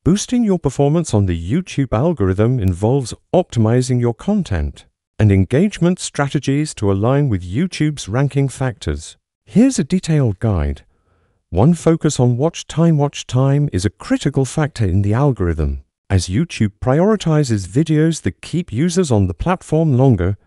Boosting your performance on the YouTube algorithm involves optimizing your content and engagement strategies to align with YouTube's ranking factors. Here's a detailed guide. 1. Focus on watch time. Watch time is a critical factor in the algorithm, as YouTube prioritizes videos that keep users on the platform longer.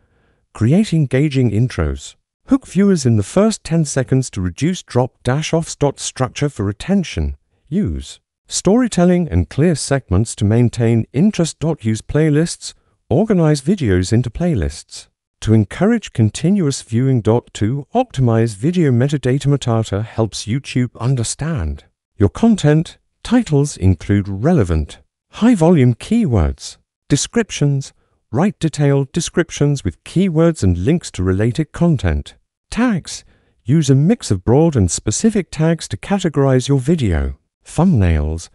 Create engaging intros. Hook viewers in the first 10 seconds to reduce drop-off. Structure for retention. Use storytelling and clear segments to maintain interest. Use playlists. Organize videos into playlists to encourage continuous viewing. 2. Optimize video metadata. Metadata helps YouTube understand your content. Titles include relevant, high-volume keywords. Descriptions. Write detailed descriptions with keywords and links to related content. Tags. Use a mix of broad and specific tags to categorize your video. Thumbnails.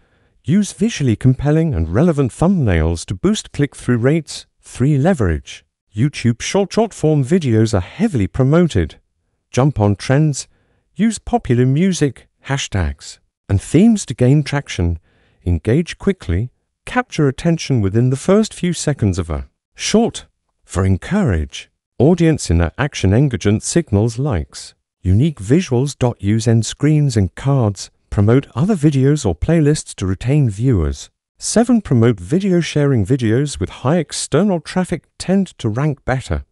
Use visually compelling and relevant thumbnails to boost click-through rates. 3. Leverage. YouTube short-form videos are heavily promoted. Jump on trends. Use popular music, hashtags, and themes to gain traction. Engage quickly. Capture attention within the first few seconds of a short. For encourage. Audience in action. Engagement signals likes. Unique visuals. Use end screens and cards. Promote other videos or playlists to retain viewers. 7. Promote video sharing. Videos with high external traffic tend to rank better.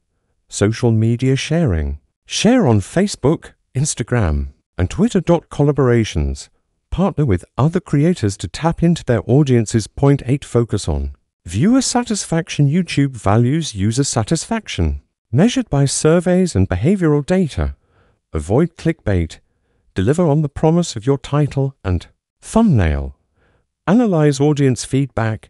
Social media sharing. Share on Facebook, Instagram, and Twitter. Collaborations. Partner with other creators to tap into their audiences. 8. Focus on viewer satisfaction. YouTube values user satisfaction, measured by surveys and behavioral data. Avoid clickbait. Deliver on the promise of your title and thumbnail. Analyze audience feedback.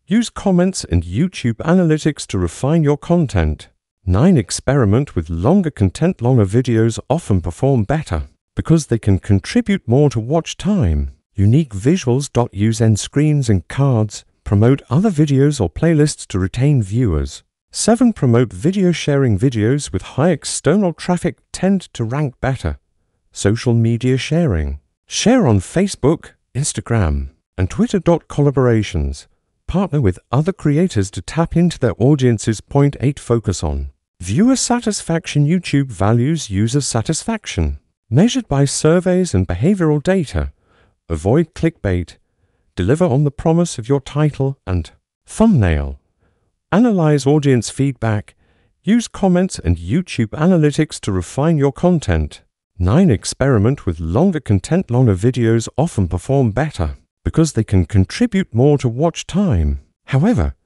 Use comments and YouTube analytics to refine your content. 9. Experiment with longer content. Longer videos often perform better because they can contribute more to watch time. Unique visuals. Use end screens and cards. Promote other videos or playlists to retain viewers. 7. Promote video sharing. Videos with high external traffic tend to rank better. Social media sharing. Share on Facebook, Instagram, and Twitter. Collaborations. Partner with other creators to tap into their audiences. 8. Focus on viewer satisfaction. YouTube values user satisfaction, measured by surveys and behavioral data. Avoid clickbait. Deliver on the promise of your title and thumbnail. Analyze audience feedback. Use comments and YouTube analytics to refine your content. 9. Experiment with longer content. Longer videos often perform better because they can contribute more to watch time. However,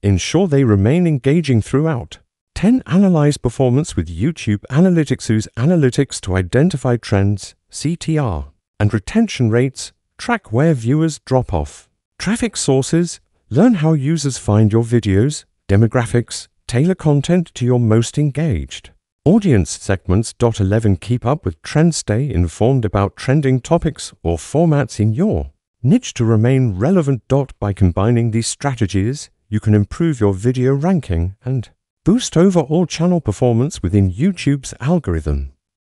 ensure they remain engaging throughout. 10. Analyze performance with YouTube analytics. Use analytics to identify trends, CTR, and retention rates. Track where viewers drop off. Traffic sources. Learn how users find your videos. Demographics. Tailor content to your most engaged audience segments. 11. Keep up with trends. Stay informed about trending topics or formats in your niche to remain relevant. By combining these strategies, you can improve your video ranking and boost overall channel performance within YouTube's algorithm.